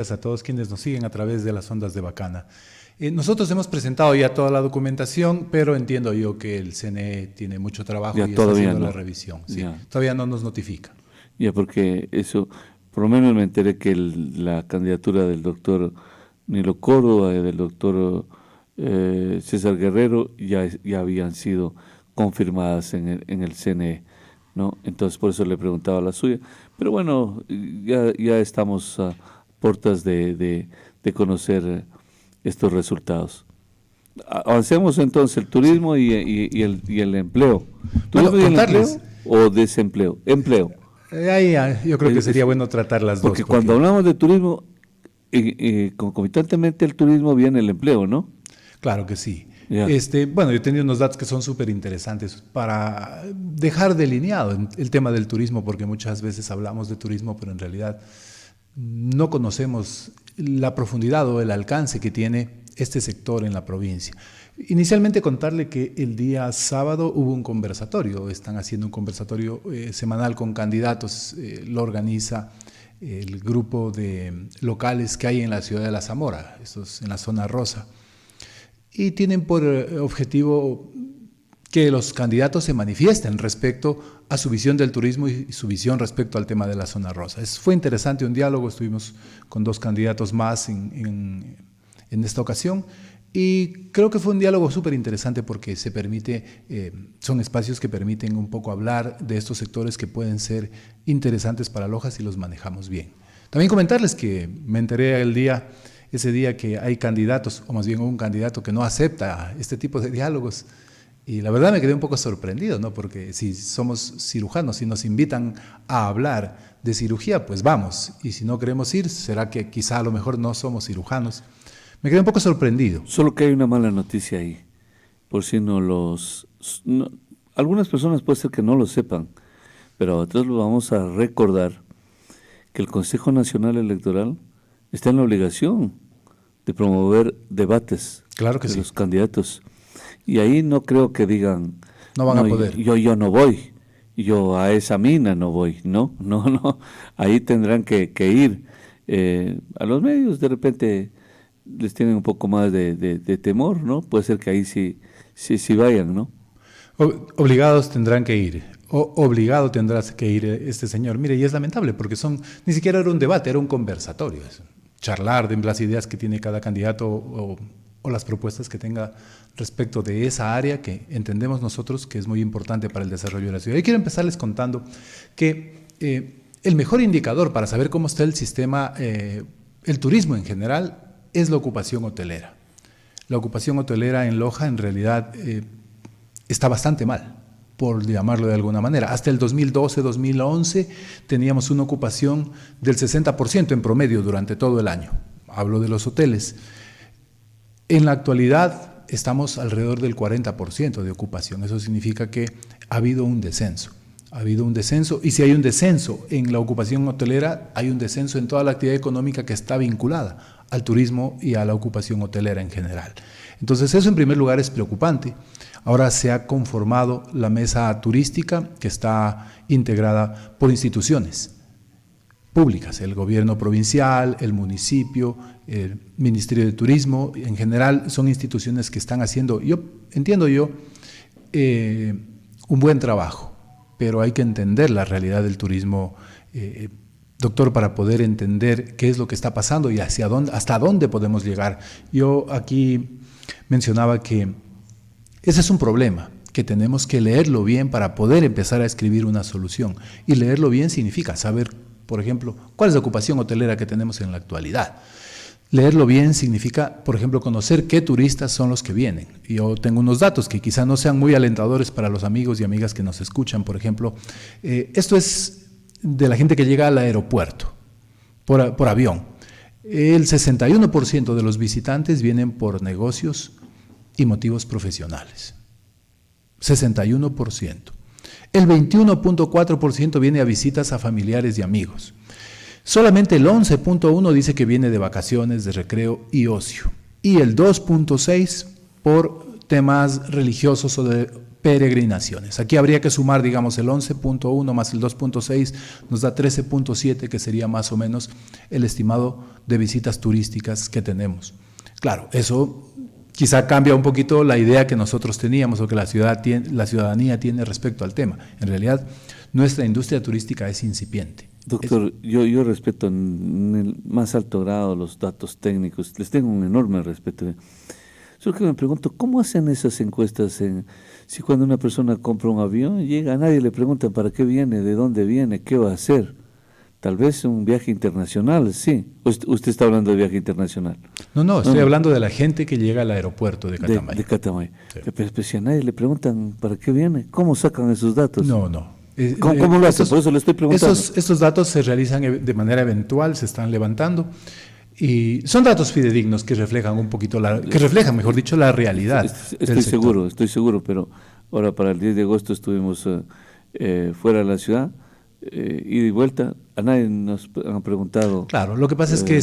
Gracias a todos quienes nos siguen a través de las ondas de Bacana. Nosotros hemos presentado ya toda la documentación, pero entiendo yo que el CNE tiene mucho trabajo Ya y está haciendo no. la revisión. Sí, Ya. todavía no nos notifica. Ya, porque eso, por lo menos me enteré que la candidatura del doctor Nilo Córdoba y del doctor César Guerrero ya habían sido confirmadas en el CNE, ¿no? Entonces por eso le preguntaba la suya. Pero bueno, ya estamos a puertas de conocer estos resultados. Avancemos entonces el turismo y el empleo. Bueno, ¿Turismo y el contarles. empleo o desempleo? Empleo. Ahí yo creo que sería bueno tratar las dos. Porque cuando hablamos de turismo, concomitantemente al turismo viene el empleo, ¿no? Claro que sí. Ya. Bueno, yo he tenido unos datos que son súper interesantes para dejar delineado el tema del turismo, porque muchas veces hablamos de turismo, pero en realidad no conocemos la profundidad o el alcance que tiene este sector en la provincia. Inicialmente contarle que el día sábado hubo un conversatorio, están haciendo un conversatorio semanal con candidatos, lo organiza el grupo de locales que hay en la ciudad de La Zamora, estos en la zona rosa, y tienen por objetivo que los candidatos se manifiesten respecto a su visión del turismo y su visión respecto al tema de la zona rosa. Fue interesante un diálogo, estuvimos con dos candidatos más en esta ocasión y creo que fue un diálogo súper interesante porque se permite, son espacios que permiten un poco hablar de estos sectores que pueden ser interesantes para Loja si los manejamos bien. También comentarles que me enteré ese día que hay candidatos, o más bien un candidato que no acepta este tipo de diálogos. Y la verdad me quedé un poco sorprendido, ¿no? Porque si somos cirujanos y nos invitan a hablar de cirugía, pues vamos. Y si no queremos ir, será que quizá a lo mejor no somos cirujanos. Me quedé un poco sorprendido. Solo que hay una mala noticia ahí. Por si algunas personas puede ser que no lo sepan, pero a otras lo vamos a recordar que el Consejo Nacional Electoral está en la obligación de promover debates Claro que de sí. los candidatos. Y ahí no creo que digan, No van a poder. Yo no voy, yo a esa mina no voy, no, ahí tendrán que ir. A los medios de repente les tienen un poco más de temor, ¿no? Puede ser que ahí sí vayan, ¿no? Obligados tendrán que ir. Obligado tendrás que ir este señor. Mire, y es lamentable porque ni siquiera era un debate, era un conversatorio. Charlar de las ideas que tiene cada candidato o las propuestas que tenga respecto de esa área que entendemos nosotros que es muy importante para el desarrollo de la ciudad. Y quiero empezarles contando que el mejor indicador para saber cómo está el sistema, el turismo en general, es la ocupación hotelera. La ocupación hotelera en Loja en realidad está bastante mal, por llamarlo de alguna manera. Hasta el 2012-2011 teníamos una ocupación del 60% en promedio durante todo el año. Hablo de los hoteles. En la actualidad estamos alrededor del 40% de ocupación. Eso significa que ha habido un descenso. Ha habido un descenso, y si hay un descenso en la ocupación hotelera, hay un descenso en toda la actividad económica que está vinculada al turismo y a la ocupación hotelera en general. Entonces eso en primer lugar es preocupante. Ahora se ha conformado la mesa turística que está integrada por instituciones públicas, el gobierno provincial, el municipio, el Ministerio de Turismo, en general son instituciones que están haciendo, un buen trabajo, pero hay que entender la realidad del turismo, doctor, para poder entender qué es lo que está pasando y hasta dónde podemos llegar. Yo aquí mencionaba que ese es un problema, que tenemos que leerlo bien para poder empezar a escribir una solución. Y leerlo bien significa saber, por ejemplo, cuál es la ocupación hotelera que tenemos en la actualidad. Leerlo bien significa, por ejemplo, conocer qué turistas son los que vienen. Yo tengo unos datos que quizá no sean muy alentadores para los amigos y amigas que nos escuchan. Por ejemplo, esto es de la gente que llega al aeropuerto por avión. El 61% de los visitantes vienen por negocios y motivos profesionales. 61%. El 21.4% viene a visitas a familiares y amigos. Solamente el 11.1% dice que viene de vacaciones, de recreo y ocio. Y el 2.6% por temas religiosos o de peregrinaciones. Aquí habría que sumar, digamos, el 11.1 más el 2.6, nos da 13.7, que sería más o menos el estimado de visitas turísticas que tenemos. Claro, eso quizá cambia un poquito la idea que nosotros teníamos o que la ciudadanía tiene respecto al tema. En realidad, nuestra industria turística es incipiente. Doctor, yo respeto en el más alto grado los datos técnicos, les tengo un enorme respeto. Solo que me pregunto, ¿cómo hacen esas encuestas? Si cuando una persona compra un avión, llega, a nadie le pregunta para qué viene, de dónde viene, qué va a hacer. Tal vez un viaje internacional, sí. Usted está hablando de viaje internacional. No, estoy hablando de la gente que llega al aeropuerto de Catamayo. De Catamayo. Sí. Pero si a nadie le preguntan para qué viene, ¿cómo sacan esos datos? No. ¿Cómo lo hacen? Por eso le estoy preguntando. Estos datos se realizan de manera eventual, se están levantando. Y son datos fidedignos que reflejan un poquito, mejor dicho, la realidad. Estoy seguro, pero ahora para el 10 de agosto estuvimos fuera de la ciudad, ida y vuelta, a nadie nos han preguntado. Claro, lo que pasa es que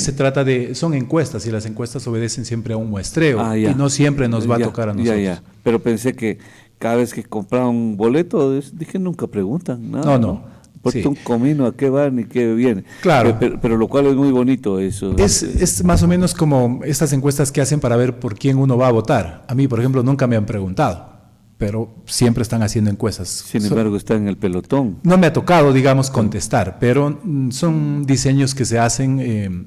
son encuestas y las encuestas obedecen siempre a un muestreo y no siempre nos va a tocar a nosotros. Pero pensé que cada vez que compraba un boleto, dije nunca preguntan nada. No. Porque un comino, ¿a qué van y qué viene? Claro. Pero lo cual es muy bonito eso. Es más o menos como estas encuestas que hacen para ver por quién uno va a votar. A mí, por ejemplo, nunca me han preguntado, pero siempre están haciendo encuestas. Sin embargo, está en el pelotón. No me ha tocado, digamos, contestar, pero son diseños que se hacen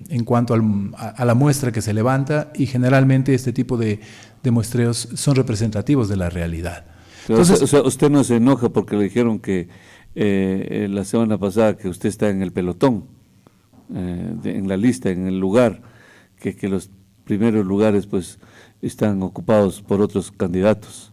en cuanto a la muestra que se levanta, y generalmente este tipo de muestreos son representativos de la realidad. Entonces, o sea, usted no se enoja porque le dijeron que la semana pasada que usted está en el pelotón, en la lista, en el lugar, que los primeros lugares pues están ocupados por otros candidatos.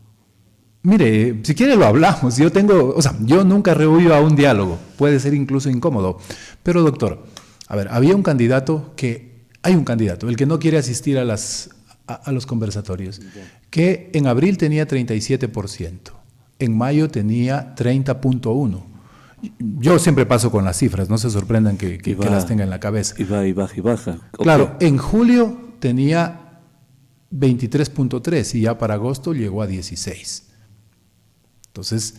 Mire, si quiere lo hablamos. Yo nunca rehuyo a un diálogo, puede ser incluso incómodo. Pero doctor, a ver, hay un candidato, el que no quiere asistir a los conversatorios, que en abril tenía 37%, en mayo tenía 30.1%. Yo siempre paso con las cifras, no se sorprendan que las tenga en la cabeza. Y baja. Claro, en julio tenía 23.3% y ya para agosto llegó a 16%. Entonces,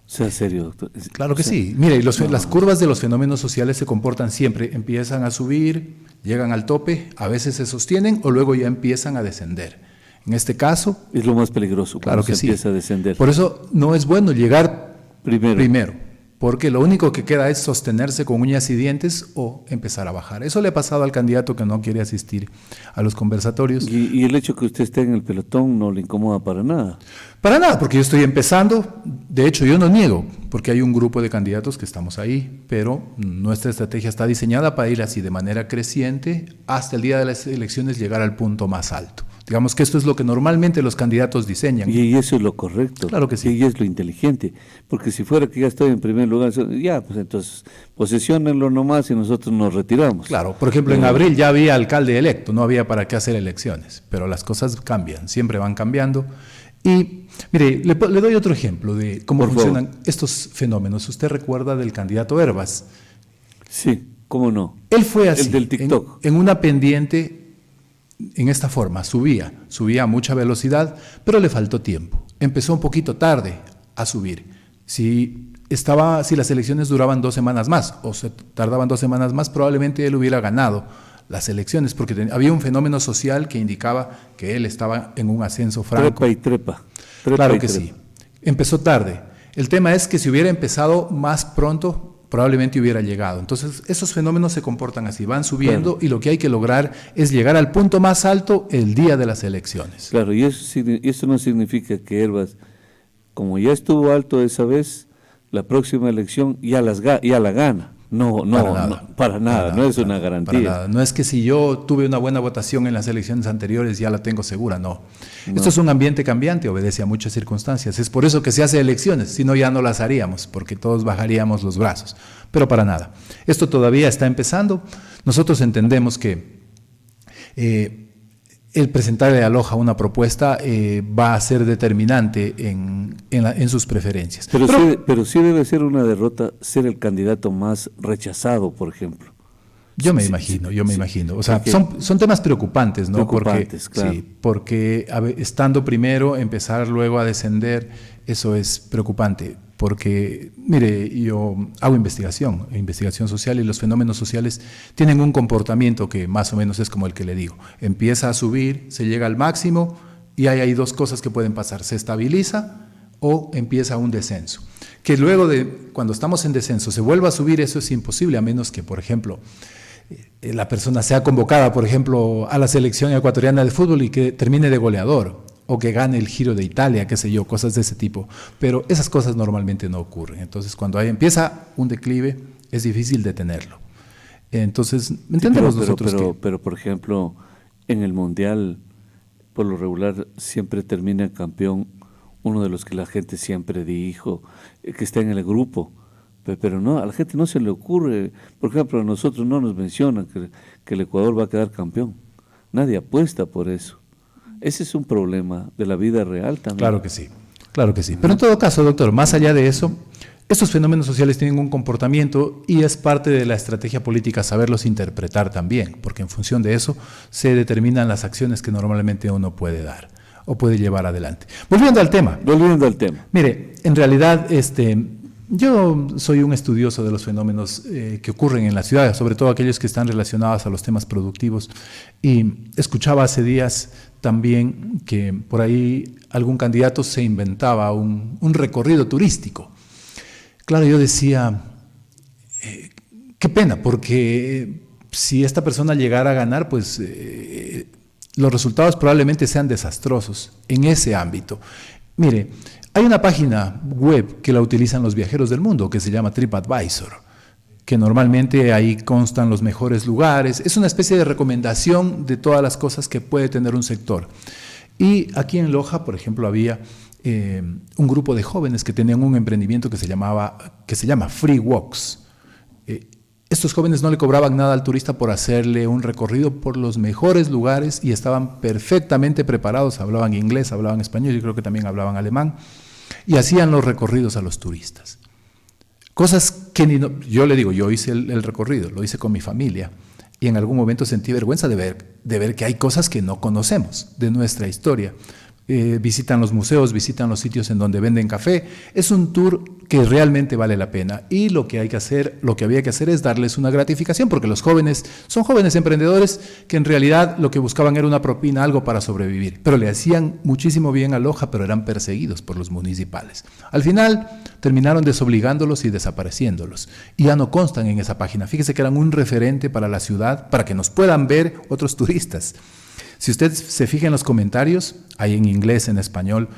sea serio, doctor. Claro que sí. Mire, las curvas de los fenómenos sociales se comportan siempre, empiezan a subir, llegan al tope, a veces se sostienen o luego ya empiezan a descender. En este caso, es lo más peligroso, claro que se empieza a descender. Por eso no es bueno llegar primero, porque lo único que queda es sostenerse con uñas y dientes o empezar a bajar. Eso le ha pasado al candidato que no quiere asistir a los conversatorios. ¿Y el hecho que usted esté en el pelotón no le incomoda para nada? Para nada, porque yo estoy empezando. De hecho, yo no niego, porque hay un grupo de candidatos que estamos ahí, pero nuestra estrategia está diseñada para ir así de manera creciente hasta el día de las elecciones, llegar al punto más alto. Digamos que esto es lo que normalmente los candidatos diseñan. Y eso es lo correcto. Claro que sí. Y es lo inteligente. Porque si fuera que ya estoy en primer lugar, ya, pues entonces posesionenlo nomás y nosotros nos retiramos. Claro, por ejemplo, en abril ya había alcalde electo, no había para qué hacer elecciones, pero las cosas cambian, siempre van cambiando. Y mire, le doy otro ejemplo de cómo funcionan estos fenómenos. ¿Usted recuerda del candidato Herbas? Sí, cómo no. Él fue así, el del TikTok. En una pendiente, en esta forma, subía a mucha velocidad, pero le faltó tiempo. Empezó un poquito tarde a subir. Si las elecciones duraban 2 semanas más o se tardaban 2 semanas más, probablemente él hubiera ganado las elecciones, porque había un fenómeno social que indicaba que él estaba en un ascenso franco. Trepa. Claro que sí. Empezó tarde. El tema es que si hubiera empezado más pronto, probablemente hubiera llegado. Entonces, esos fenómenos se comportan así, van subiendo, claro. Y lo que hay que lograr es llegar al punto más alto el día de las elecciones. Claro, y eso no significa que Herbas, como ya estuvo alto esa vez, la próxima elección ya la gana. No, para nada, no es una garantía. Para nada. No es que si yo tuve una buena votación en las elecciones anteriores ya la tengo segura, no. Esto es un ambiente cambiante, obedece a muchas circunstancias. Es por eso que se hace elecciones, si no ya no las haríamos, porque todos bajaríamos los brazos. Pero para nada. Esto todavía está empezando. Nosotros entendemos que el presentarle a Loja una propuesta va a ser determinante en sus preferencias. Pero sí debe ser una derrota ser el candidato más rechazado, por ejemplo. Yo me imagino. O sea, son temas preocupantes, ¿no? Preocupantes, claro. Sí, porque estando primero, empezar luego a descender, eso es preocupante. Porque, mire, yo hago investigación social, y los fenómenos sociales tienen un comportamiento que más o menos es como el que le digo. Empieza a subir, se llega al máximo y hay dos cosas que pueden pasar. Se estabiliza o empieza un descenso. Que luego cuando estamos en descenso, se vuelva a subir, eso es imposible, a menos que, por ejemplo, la persona sea convocada, por ejemplo, a la selección ecuatoriana de fútbol y que termine de goleador, o que gane el Giro de Italia, qué sé yo, cosas de ese tipo. Pero esas cosas normalmente no ocurren. Entonces, cuando empieza un declive, es difícil detenerlo. Entonces, entendemos nosotros pero, por ejemplo, en el Mundial, por lo regular, siempre termina campeón uno de los que la gente siempre dijo, que está en el grupo. Pero no, a la gente no se le ocurre. Por ejemplo, a nosotros no nos mencionan que el Ecuador va a quedar campeón. Nadie apuesta por eso. Ese es un problema de la vida real también. Claro que sí. Pero en todo caso, doctor, más allá de eso, estos fenómenos sociales tienen un comportamiento y es parte de la estrategia política saberlos interpretar también, porque en función de eso se determinan las acciones que normalmente uno puede dar o puede llevar adelante. Volviendo al tema. Mire, en realidad, yo soy un estudioso de los fenómenos que ocurren en la ciudad, sobre todo aquellos que están relacionados a los temas productivos, y escuchaba hace días también que por ahí algún candidato se inventaba un recorrido turístico. Claro, yo decía, qué pena, porque si esta persona llegara a ganar, pues los resultados probablemente sean desastrosos en ese ámbito. Mire, hay una página web que la utilizan los viajeros del mundo que se llama TripAdvisor, que normalmente ahí constan los mejores lugares. Es una especie de recomendación de todas las cosas que puede tener un sector. Y aquí en Loja, por ejemplo, había un grupo de jóvenes que tenían un emprendimiento que se llama Free Walks. Estos jóvenes no le cobraban nada al turista por hacerle un recorrido por los mejores lugares y estaban perfectamente preparados, hablaban inglés, hablaban español, yo creo que también hablaban alemán, y hacían los recorridos a los turistas. Cosas que yo le digo, yo hice el recorrido, lo hice con mi familia, y en algún momento sentí vergüenza de ver que hay cosas que no conocemos de nuestra historia. Visitan los museos, visitan los sitios en donde venden café. Es un tour que realmente vale la pena, y lo que había que hacer es darles una gratificación, porque los jóvenes son jóvenes emprendedores que en realidad lo que buscaban era una propina, algo para sobrevivir, pero le hacían muchísimo bien a Loja, pero eran perseguidos por los municipales. Al final terminaron desobligándolos y desapareciéndolos, y ya no constan en esa página. Fíjese que eran un referente para la ciudad, para que nos puedan ver otros turistas. Si usted se fija en los comentarios, hay en inglés, en español,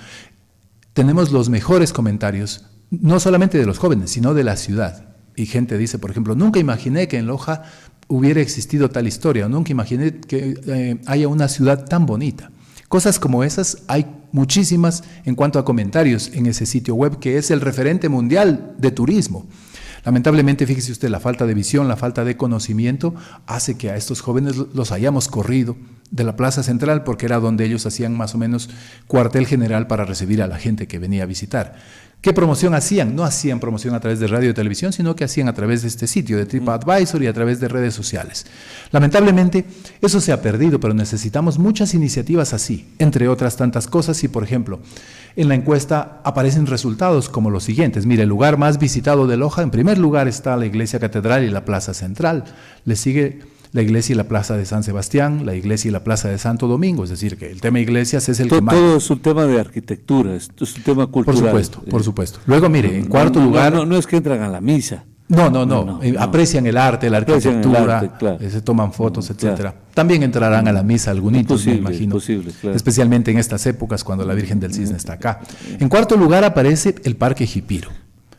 tenemos los mejores comentarios, no solamente de los jóvenes, sino de la ciudad. Y gente dice, por ejemplo, nunca imaginé que en Loja hubiera existido tal historia, o nunca imaginé que haya una ciudad tan bonita. Cosas como esas hay muchísimas en cuanto a comentarios en ese sitio web, que es el referente mundial de turismo. Lamentablemente, fíjese usted, la falta de visión, la falta de conocimiento hace que a estos jóvenes los hayamos corrido de la Plaza Central, porque era donde ellos hacían más o menos cuartel general para recibir a la gente que venía a visitar. ¿Qué promoción hacían? No hacían promoción a través de radio y televisión, sino que hacían a través de este sitio, de TripAdvisor, y a través de redes sociales. Lamentablemente, eso se ha perdido, pero necesitamos muchas iniciativas así, entre otras tantas cosas. Y, por ejemplo, en la encuesta aparecen resultados como los siguientes. Mire, el lugar más visitado de Loja, en primer lugar está la Iglesia Catedral y la Plaza Central. Le sigue la iglesia y la plaza de San Sebastián, la iglesia y la plaza de Santo Domingo. Es decir, que el tema iglesias es el que más... Todo es un tema de arquitectura, es un tema cultural. Por supuesto. Luego, mire, en cuarto lugar... No es que entran a la misa. No. Aprecian el arte, la arquitectura, claro. Se toman fotos, etcétera. También entrarán a la misa algunitos, me imagino. Claro. Especialmente en estas épocas cuando la Virgen del Cisne está acá. En cuarto lugar aparece el Parque Jipiro.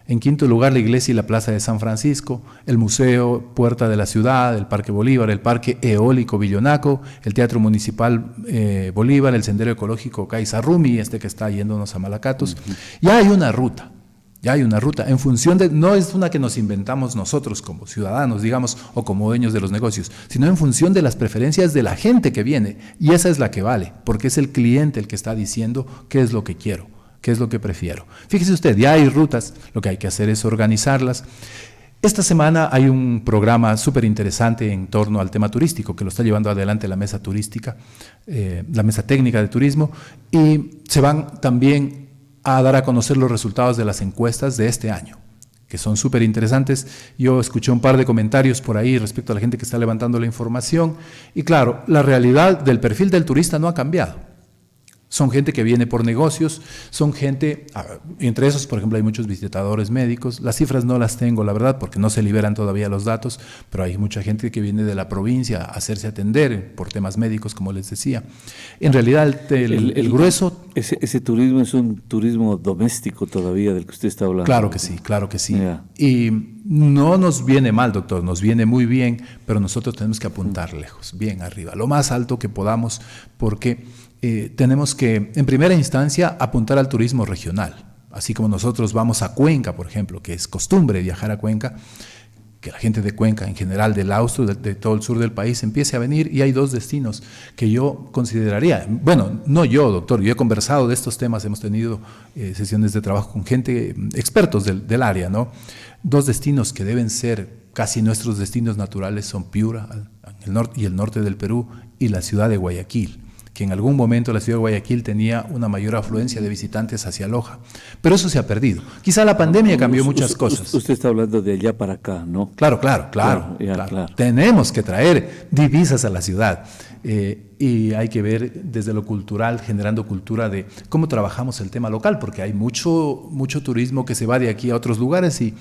En quinto lugar, la iglesia y la plaza de San Francisco, el Museo Puerta de la Ciudad, el Parque Bolívar, el Parque Eólico Villonaco, el Teatro Municipal Bolívar, el Sendero Ecológico Caizarrumi, que está yéndonos a Malacatos. Ya hay una ruta, en función de, no es una que nos inventamos nosotros como ciudadanos, digamos, o como dueños de los negocios, sino en función de las preferencias de la gente que viene, y esa es la que vale, porque es el cliente el que está diciendo qué es lo que quiero. ¿Qué es lo que prefiero? Fíjese usted, ya hay rutas, lo que hay que hacer es organizarlas. Esta semana hay un programa súper interesante en torno al tema turístico que lo está llevando adelante la mesa turística, la mesa técnica de turismo, y se van también a dar a conocer los resultados de las encuestas de este año, que son súper interesantes. Yo escuché un par de comentarios por ahí respecto a la gente que está levantando la información, y claro, la realidad del perfil del turista no ha cambiado. Son gente que viene por negocios, son gente, entre esos, por ejemplo, hay muchos visitadores médicos. Las cifras no las tengo, la verdad, porque no se liberan todavía los datos, pero hay mucha gente que viene de la provincia a hacerse atender por temas médicos, como les decía. En realidad, el grueso... Ese turismo es un turismo doméstico todavía del que usted está hablando. Claro que sí, claro que sí. Yeah. Y no nos viene mal, doctor, nos viene muy bien, pero nosotros tenemos que apuntar lejos, bien arriba, lo más alto que podamos, porque... tenemos que, en primera instancia, apuntar al turismo regional. Así como nosotros vamos a Cuenca, por ejemplo, que es costumbre viajar a Cuenca, que la gente de Cuenca, en general del Austro, de todo el sur del país, empiece a venir, y hay dos destinos que yo consideraría, bueno, no yo, doctor, yo he conversado de estos temas, hemos tenido sesiones de trabajo con gente, expertos del área, ¿no? Dos destinos que deben ser casi nuestros destinos naturales son Piura, el norte y el norte del Perú, y la ciudad de Guayaquil, que en algún momento la ciudad de Guayaquil tenía una mayor afluencia de visitantes hacia Loja, pero eso se ha perdido. Quizá la pandemia cambió muchas cosas. Usted está hablando de allá para acá, ¿no? Claro. Tenemos que traer divisas a la ciudad, y hay que ver desde lo cultural, generando cultura de cómo trabajamos el tema local, porque hay mucho turismo que se va de aquí a otros lugares, y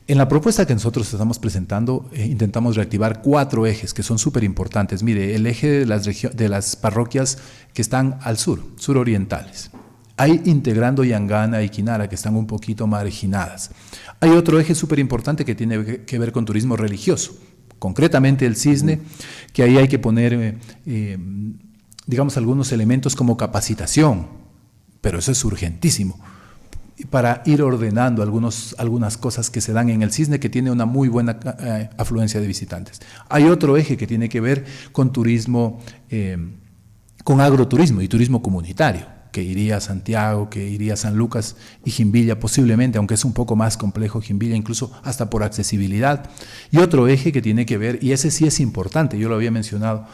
en la propuesta que nosotros estamos presentando, intentamos reactivar 4 ejes que son súper importantes. Mire, el eje de las parroquias que están al surorientales. Hay integrando Yangana y Quinara, que están un poquito marginadas. Hay otro eje súper importante que tiene que ver con turismo religioso, concretamente el Cisne, que ahí hay que poner, digamos, algunos elementos como capacitación, pero eso es urgentísimo, para ir ordenando algunas cosas que se dan en el Cisne, que tiene una muy buena afluencia de visitantes. Hay otro eje que tiene que ver con turismo, con agroturismo y turismo comunitario, que iría a Santiago, que iría a San Lucas y Jimbilla posiblemente, aunque es un poco más complejo Jimbilla, incluso hasta por accesibilidad. Y otro eje que tiene que ver, y ese sí es importante, yo lo había mencionado,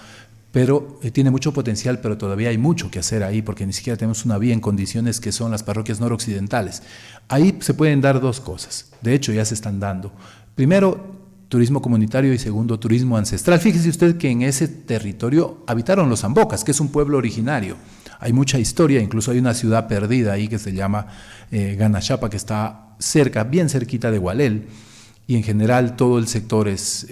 pero tiene mucho potencial, pero todavía hay mucho que hacer ahí, porque ni siquiera tenemos una vía en condiciones, que son las parroquias noroccidentales. Ahí se pueden dar 2 cosas, de hecho ya se están dando. Primero, turismo comunitario, y segundo, turismo ancestral. Fíjese usted que en ese territorio habitaron los Zambocas, que es un pueblo originario. Hay mucha historia, incluso hay una ciudad perdida ahí que se llama Ganachapa, que está cerca, bien cerquita de Gualel. Y en general todo el sector es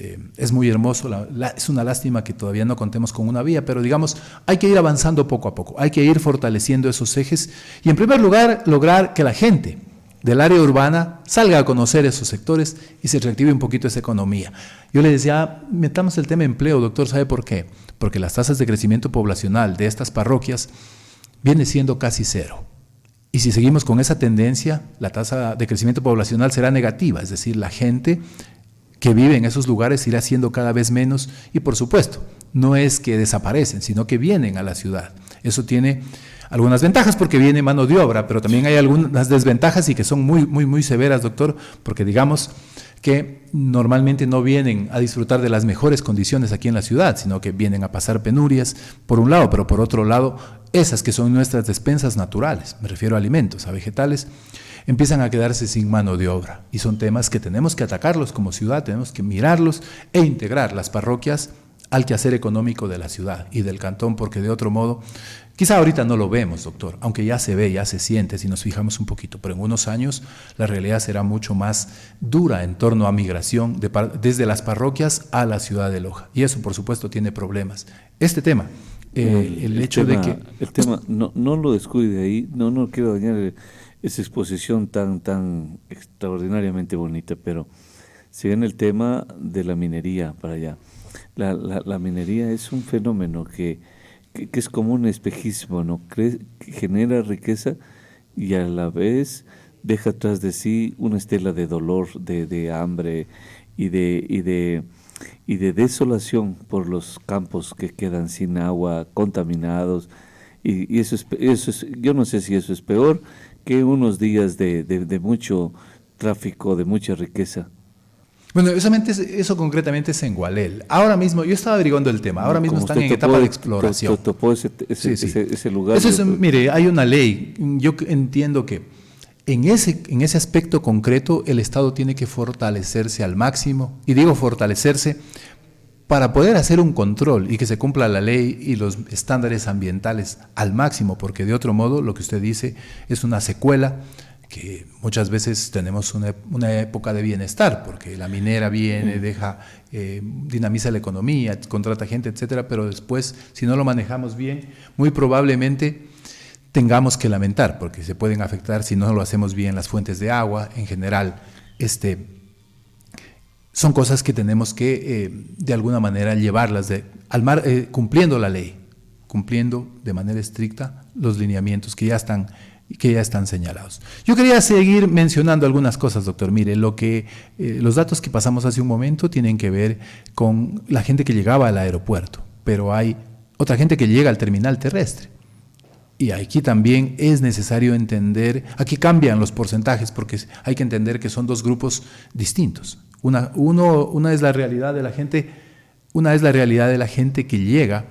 muy hermoso. Es una lástima que todavía no contemos con una vía, pero digamos, hay que ir avanzando poco a poco, hay que ir fortaleciendo esos ejes, y en primer lugar lograr que la gente del área urbana salga a conocer esos sectores y se reactive un poquito esa economía. Yo le decía, metamos el tema empleo, doctor, ¿sabe por qué? Porque las tasas de crecimiento poblacional de estas parroquias viene siendo casi 0. Y si seguimos con esa tendencia, la tasa de crecimiento poblacional será negativa, es decir, la gente que vive en esos lugares irá siendo cada vez menos, y por supuesto, no es que desaparecen, sino que vienen a la ciudad. Eso tiene algunas ventajas porque viene mano de obra, pero también hay algunas desventajas, y que son muy severas, doctor, porque digamos que normalmente no vienen a disfrutar de las mejores condiciones aquí en la ciudad, sino que vienen a pasar penurias, por un lado, pero por otro lado, esas que son nuestras despensas naturales, me refiero a alimentos, a vegetales, empiezan a quedarse sin mano de obra, y son temas que tenemos que atacarlos como ciudad, tenemos que mirarlos e integrar las parroquias al quehacer económico de la ciudad y del cantón, porque de otro modo, quizá ahorita no lo vemos, doctor, aunque ya se ve, ya se siente si nos fijamos un poquito, pero en unos años la realidad será mucho más dura en torno a migración desde las parroquias a la ciudad de Loja, y eso por supuesto tiene problemas. Este tema, el hecho de que... El tema, no lo descuide ahí, no quiero dañar esa exposición tan extraordinariamente bonita, pero si ven el tema de la minería para allá. La minería es un fenómeno que es como un espejismo, ¿no? Que genera riqueza y a la vez deja atrás de sí una estela de dolor, de hambre y de desolación por los campos que quedan sin agua, contaminados, y eso es, yo no sé si eso es peor que unos días de mucho tráfico, de mucha riqueza. Bueno, eso concretamente es en Gualel. Ahora mismo, yo estaba averiguando el tema, ahora mismo Como están usted en etapa de exploración. topó Sí, sí. ese lugar. Eso es, mire, hay una ley. Yo entiendo que en ese aspecto concreto el Estado tiene que fortalecerse al máximo. Y digo fortalecerse para poder hacer un control y que se cumpla la ley y los estándares ambientales al máximo, porque de otro modo lo que usted dice es una secuela que muchas veces tenemos una época de bienestar, porque la minera viene, dinamiza la economía, contrata gente, etcétera, pero después, si no lo manejamos bien, muy probablemente tengamos que lamentar, porque se pueden afectar si no lo hacemos bien las fuentes de agua, en general, son cosas que tenemos que de alguna manera llevarlas cumpliendo la ley, cumpliendo de manera estricta los lineamientos que ya están señalados. Yo quería seguir mencionando algunas cosas, doctor. Mire, los datos que pasamos hace un momento tienen que ver con la gente que llegaba al aeropuerto, pero hay otra gente que llega al terminal terrestre. Y aquí también es necesario entender, aquí cambian los porcentajes porque hay que entender que son dos grupos distintos. Una es la realidad de la gente, que llega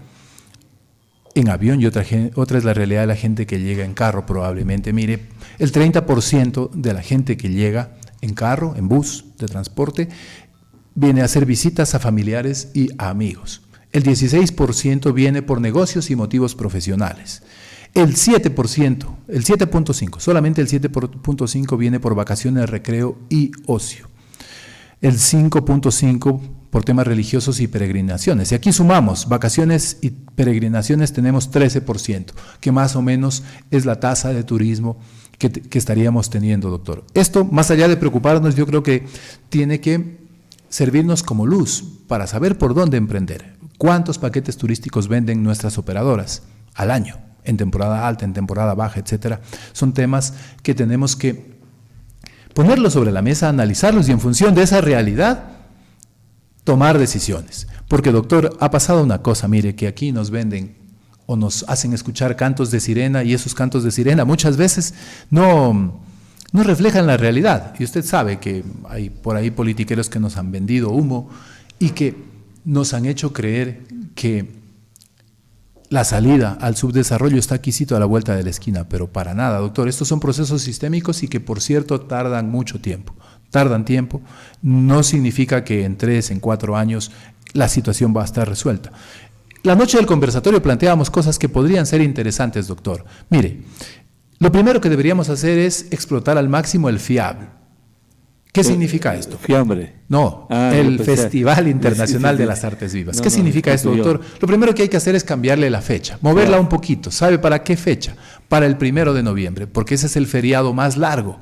en avión y otra es la realidad de la gente que llega en carro probablemente. Mire, el 30% de la gente que llega en carro, en bus de transporte, viene a hacer visitas a familiares y a amigos. El 16% viene por negocios y motivos profesionales. El 7.5%, solamente el 7.5% viene por vacaciones, recreo y ocio. El 5.5% por temas religiosos y peregrinaciones. Y aquí sumamos vacaciones y peregrinaciones, tenemos 13%, que más o menos es la tasa de turismo que estaríamos teniendo, doctor. Esto, más allá de preocuparnos, yo creo que tiene que servirnos como luz para saber por dónde emprender. ¿Cuántos paquetes turísticos venden nuestras operadoras al año? En temporada alta, en temporada baja, etcétera. Son temas que tenemos que ponerlos sobre la mesa, analizarlos y en función de esa realidad tomar decisiones. Porque, doctor, ha pasado una cosa, mire, que aquí nos venden o nos hacen escuchar cantos de sirena y esos cantos de sirena muchas veces no reflejan la realidad. Y usted sabe que hay por ahí politiqueros que nos han vendido humo y que nos han hecho creer que la salida al subdesarrollo está quisito a la vuelta de la esquina, pero para nada, doctor. Estos son procesos sistémicos y que, por cierto, tardan mucho tiempo. Tardan tiempo, no significa que en 3, en 4 años la situación va a estar resuelta. La noche del conversatorio planteábamos cosas que podrían ser interesantes, doctor. Mire, lo primero que deberíamos hacer es explotar al máximo el FIAB. ¿Qué significa esto? Fiambre. No, el Festival Internacional de las Artes Vivas. ¿Qué significa esto, doctor? Lo primero que hay que hacer es cambiarle la fecha, moverla un poquito. ¿Sabe para qué fecha? Para el 1 de noviembre, porque ese es el feriado más largo,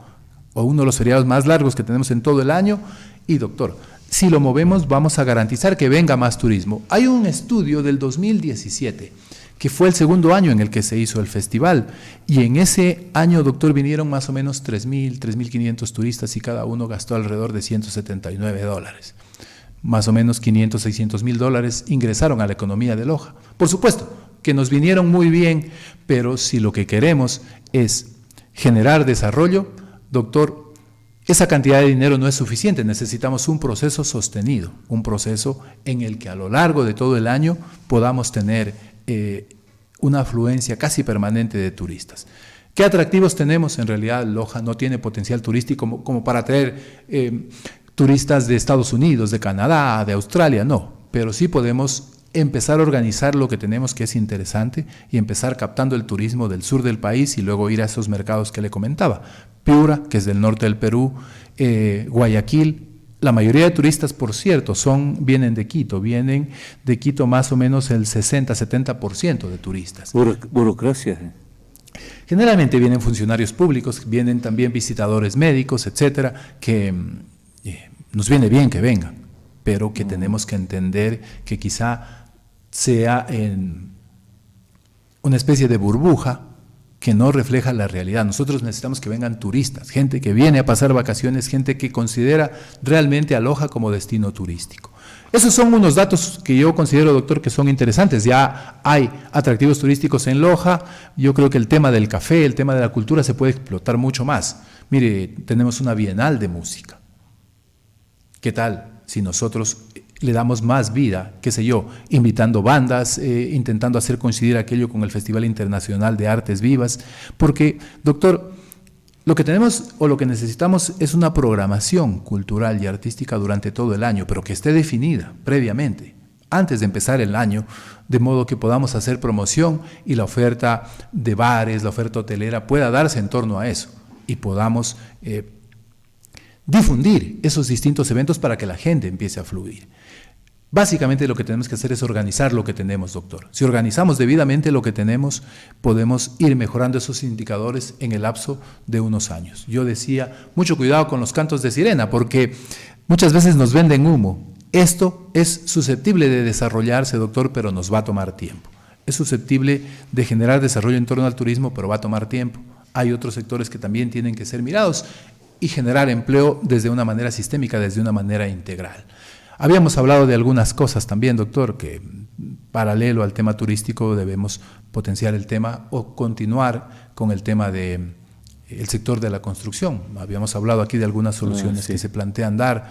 o uno de los feriados más largos que tenemos en todo el año. Y, doctor, si lo movemos vamos a garantizar que venga más turismo. Hay un estudio del 2017, que fue el segundo año en el que se hizo el festival, y en ese año, doctor, vinieron más o menos 3.000, 3.500 turistas y cada uno gastó alrededor de $179. Más o menos 500, 600 mil dólares ingresaron a la economía de Loja. Por supuesto que nos vinieron muy bien, pero si lo que queremos es generar desarrollo, doctor, esa cantidad de dinero no es suficiente, necesitamos un proceso sostenido, un proceso en el que a lo largo de todo el año podamos tener una afluencia casi permanente de turistas. ¿Qué atractivos tenemos? En realidad, Loja no tiene potencial turístico como para traer turistas de Estados Unidos, de Canadá, de Australia, no, pero sí podemos empezar a organizar lo que tenemos, que es interesante, y empezar captando el turismo del sur del país y luego ir a esos mercados que le comentaba. Piura, que es del norte del Perú, Guayaquil. La mayoría de turistas, por cierto, vienen de Quito más o menos el 60-70% de turistas. Burocracia. Generalmente vienen funcionarios públicos, vienen también visitadores médicos, etcétera, que nos viene bien que vengan, pero que tenemos que entender que quizá sea en una especie de burbuja que no refleja la realidad. Nosotros necesitamos que vengan turistas, gente que viene a pasar vacaciones, gente que considera realmente a Loja como destino turístico. Esos son unos datos que yo considero, doctor, que son interesantes. Ya hay atractivos turísticos en Loja. Yo creo que el tema del café, el tema de la cultura se puede explotar mucho más. Mire, tenemos una bienal de música ¿Qué tal si nosotros le damos más vida, qué sé yo, invitando bandas, intentando hacer coincidir aquello con el Festival Internacional de Artes Vivas? Porque, doctor, lo que tenemos o lo que necesitamos es una programación cultural y artística durante todo el año, pero que esté definida previamente, antes de empezar el año, de modo que podamos hacer promoción y la oferta de bares, la oferta hotelera pueda darse en torno a eso y podamos difundir esos distintos eventos para que la gente empiece a fluir. Básicamente lo que tenemos que hacer es organizar lo que tenemos, doctor. Si organizamos debidamente lo que tenemos, podemos ir mejorando esos indicadores en el lapso de unos años. Yo decía, mucho cuidado con los cantos de sirena, porque muchas veces nos venden humo. Esto es susceptible de desarrollarse, doctor, pero nos va a tomar tiempo. Es susceptible de generar desarrollo en torno al turismo, pero va a tomar tiempo. Hay otros sectores que también tienen que ser mirados y generar empleo desde una manera sistémica, desde una manera integral. Habíamos hablado de algunas cosas también, doctor, que paralelo al tema turístico debemos potenciar el tema o continuar con el tema del sector de la construcción. Habíamos hablado aquí de algunas soluciones que se plantean dar.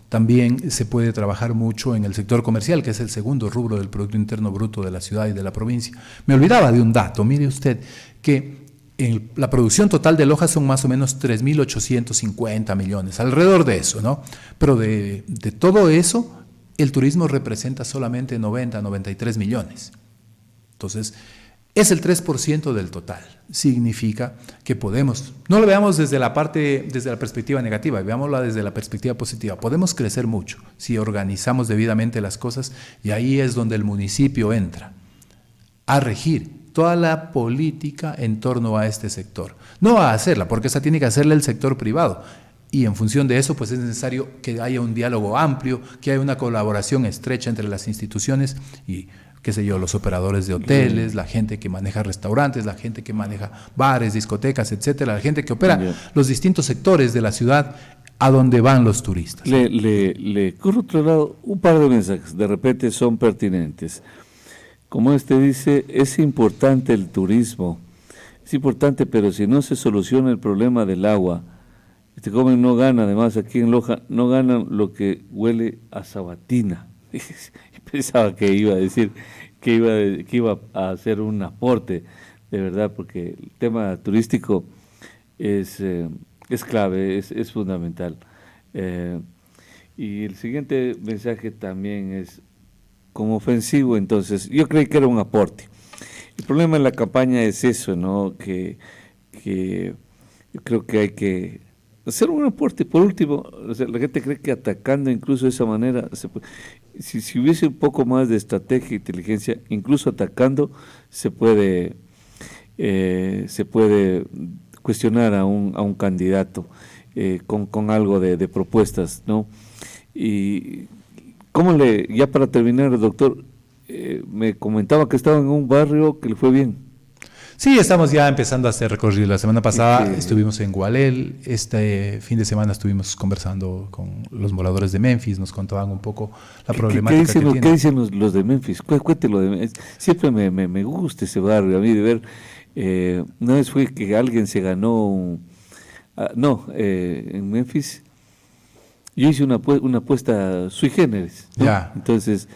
También se puede trabajar mucho en el sector comercial, que es el segundo rubro del Producto Interno Bruto de la ciudad y de la provincia. Me olvidaba de un dato, mire usted, que la producción total de Loja son más o menos 3.850 millones, alrededor de eso, ¿no? Pero de todo eso, el turismo representa solamente 90, 93 millones. Entonces, es el 3% del total. Significa que podemos, no lo veamos desde la perspectiva negativa, veámosla desde la perspectiva positiva. Podemos crecer mucho si organizamos debidamente las cosas y ahí es donde el municipio entra a regir toda la política en torno a este sector. No a hacerla, porque esa tiene que hacerla el sector privado. Y en función de eso, pues es necesario que haya un diálogo amplio, que haya una colaboración estrecha entre las instituciones y, qué sé yo, los operadores de hoteles, la gente que maneja restaurantes, la gente que maneja bares, discotecas, etcétera, la gente que opera los distintos sectores de la ciudad a donde van los turistas. Le corro otro lado, un par de mensajes, de repente son pertinentes. Como dice, es importante el turismo, es importante, pero si no se soluciona el problema del agua, este joven no gana, además aquí en Loja, no ganan lo que huele a sabatina. Pensaba que iba a decir que iba a hacer un aporte, de verdad, porque el tema turístico es clave, es fundamental. Y el siguiente mensaje también es como ofensivo, entonces yo creí que era un aporte. El problema en la campaña es eso, ¿no? Que yo creo que hay que hacer un aporte. Por último, o sea, la gente cree que atacando incluso de esa manera, si hubiese un poco más de estrategia e inteligencia, incluso atacando se puede cuestionar a un candidato con algo de propuestas, ¿no? Y ya para terminar, doctor, me comentaba que estaba en un barrio que le fue bien. Sí, estamos ya empezando a hacer recorrido. La semana pasada estuvimos en Gualel, este fin de semana estuvimos conversando con los moradores de Memphis, nos contaban un poco la problemática que tienen. ¿Qué dicen los de Memphis? Cuéntelo de Memphis. Siempre me gusta ese barrio, a mí de ver. Una vez fue que alguien se ganó, en Memphis. Yo hice una apuesta sui generis, ¿no? Entonces,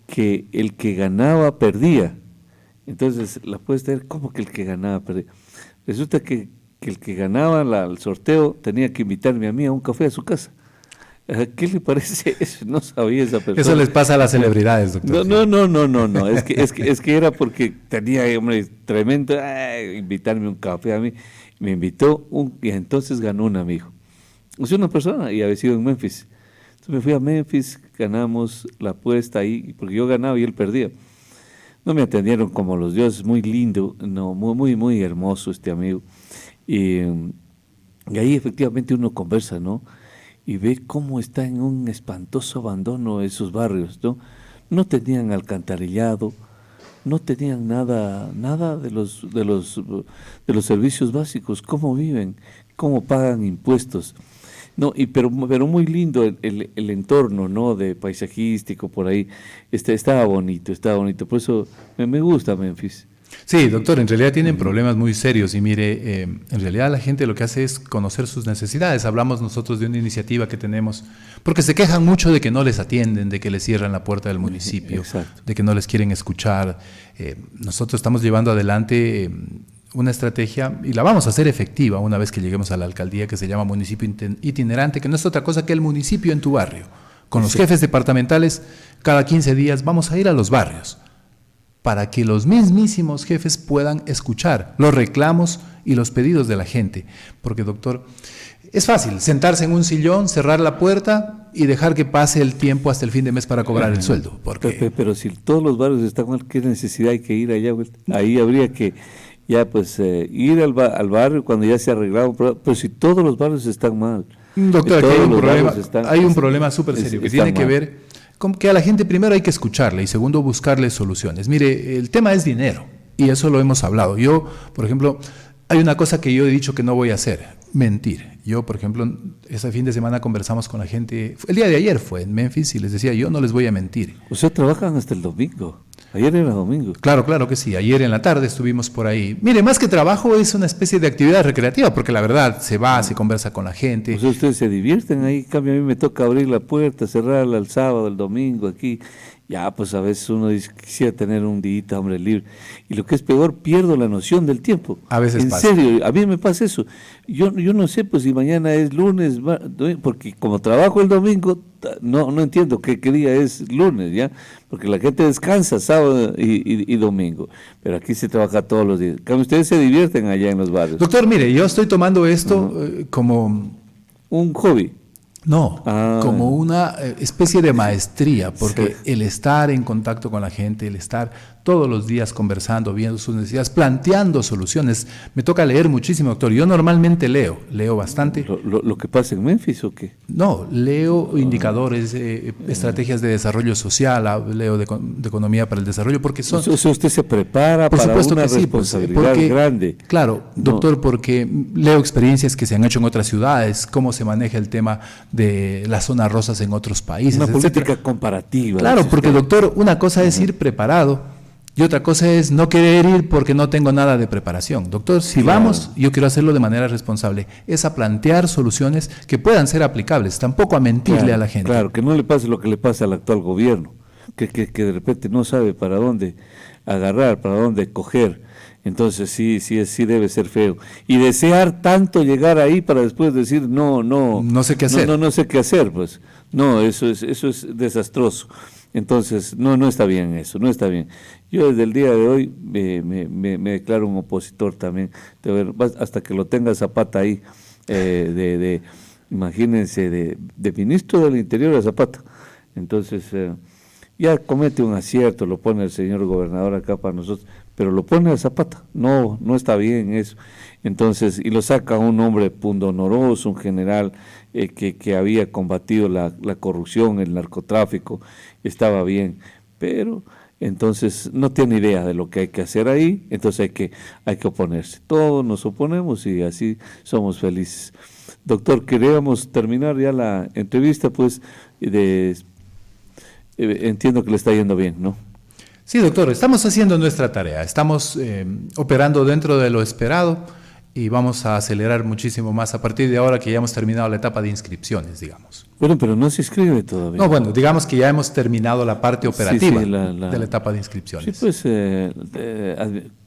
que el que ganaba perdía. Entonces, la apuesta era, ¿cómo que el que ganaba perdía? Resulta que el que ganaba el sorteo tenía que invitarme a mí a un café a su casa. ¿Qué le parece eso? No sabía esa persona. Eso les pasa a las celebridades, doctor. No. Es que era porque tenía, hombre, tremendo, invitarme a un café a mí. Me invitó y entonces ganó un amigo. O sea, una persona, y había sido en Memphis. Entonces me fui a Memphis, ganamos la apuesta ahí, porque yo ganaba y él perdía. No me atendieron como los dioses, muy lindo, no, muy hermoso este amigo. Y ahí efectivamente uno conversa, ¿no? Y ve cómo está en un espantoso abandono esos barrios, ¿no? No tenían alcantarillado, no tenían nada de los servicios básicos. ¿Cómo viven? ¿Cómo pagan impuestos? No, pero muy lindo el entorno, ¿no? De paisajístico por ahí, estaba bonito, por eso me gusta Memphis. Sí, doctor, en realidad tienen problemas muy serios y mire, en realidad la gente lo que hace es conocer sus necesidades. Hablamos nosotros de una iniciativa que tenemos, porque se quejan mucho de que no les atienden, de que les cierran la puerta del municipio, Exacto. de que no les quieren escuchar. Nosotros estamos llevando adelante una estrategia y la vamos a hacer efectiva una vez que lleguemos a la alcaldía, que se llama municipio itinerante, que no es otra cosa que el municipio en tu barrio. Con los jefes departamentales, cada 15 días vamos a ir a los barrios para que los mismísimos jefes puedan escuchar los reclamos y los pedidos de la gente. Porque, doctor, es fácil sentarse en un sillón, cerrar la puerta y dejar que pase el tiempo hasta el fin de mes para cobrar el sueldo. Porque... Pero si todos los barrios están mal, ¿qué necesidad hay que ir allá? Ahí habría que ya pues ir al barrio cuando ya se ha arreglado, pero si todos los barrios están mal. Doctor, aquí hay un problema súper serio que tiene que ver con que a la gente primero hay que escucharle y segundo buscarle soluciones. Mire, el tema es dinero y eso lo hemos hablado. Yo, por ejemplo, hay una cosa que yo he dicho que no voy a hacer, mentir. Yo, por ejemplo, ese fin de semana conversamos con la gente, el día de ayer fue en Memphis y les decía, yo no les voy a mentir. Ustedes trabajan hasta el domingo. Ayer era domingo. Claro que sí. Ayer en la tarde estuvimos por ahí. Mire, más que trabajo es una especie de actividad recreativa, porque la verdad se va, se conversa con la gente. O sea, ustedes se divierten ahí. En cambio, a mí me toca abrir la puerta, cerrarla el sábado, el domingo, aquí. Ya, pues a veces uno dice, quisiera tener un día, hombre, libre. Y lo que es peor, pierdo la noción del tiempo. A veces pasa. En serio, a mí me pasa eso. Yo no sé, pues si mañana es lunes, porque como trabajo el domingo, no entiendo qué día es lunes, ¿ya? Porque la gente descansa sábado y domingo. Pero aquí se trabaja todos los días. Como ustedes se divierten allá en los barrios. Doctor, mire, yo estoy tomando esto como... un hobby. No, como una especie de maestría, porque el estar en contacto con la gente, el estar todos los días conversando, viendo sus necesidades, planteando soluciones. Me toca leer muchísimo, doctor. Yo normalmente leo bastante. ¿Lo que pasa en Memphis o qué? No, leo indicadores, estrategias de desarrollo social, leo de economía para el desarrollo, porque son... O sea, usted se prepara por para supuesto una que sí, responsabilidad grande. Claro, doctor, porque leo experiencias que se han hecho en otras ciudades, cómo se maneja el tema de las zonas rosas en otros países, una etcétera. política comparativa. Claro, porque doctor, una cosa es ir preparado y otra cosa es no querer ir porque no tengo nada de preparación. Doctor, si vamos, yo quiero hacerlo de manera responsable, es a plantear soluciones que puedan ser aplicables, tampoco a mentirle a la gente. Claro, que no le pase lo que le pasa al actual gobierno, que de repente no sabe para dónde agarrar, para dónde coger. Entonces sí debe ser feo. Y desear tanto llegar ahí para después decir no sé qué hacer. No sé qué hacer, pues. No, eso es desastroso. Entonces, no está bien eso, no está bien. Yo desde el día de hoy me declaro un opositor también. Hasta que lo tenga Zapata ahí, imagínense, de ministro del Interior a Zapata. Entonces, ya comete un acierto, lo pone el señor gobernador acá para nosotros, pero lo pone a Zapata. No está bien eso. Entonces, y lo saca un hombre pundonoroso, un general que había combatido la corrupción, el narcotráfico, estaba bien, pero entonces no tiene idea de lo que hay que hacer ahí, entonces hay que oponerse. Todos nos oponemos y así somos felices. Doctor, queríamos terminar ya la entrevista, pues, entiendo que le está yendo bien, ¿no? Sí, doctor, estamos haciendo nuestra tarea, estamos operando dentro de lo esperado y vamos a acelerar muchísimo más a partir de ahora que ya hemos terminado la etapa de inscripciones, digamos. Bueno, pero no se inscribe todavía. No, bueno, digamos que ya hemos terminado la parte operativa de la etapa de inscripciones. Sí, pues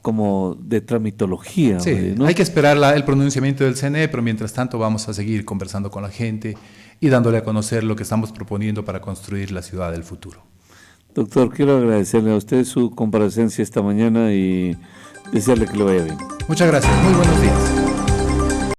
como de tramitología. Sí, ¿no? Hay que esperar el pronunciamiento del CNE, pero mientras tanto vamos a seguir conversando con la gente y dándole a conocer lo que estamos proponiendo para construir la ciudad del futuro. Doctor, quiero agradecerle a usted su comparecencia esta mañana y desearle que le vaya bien. Muchas gracias, muy buenos días.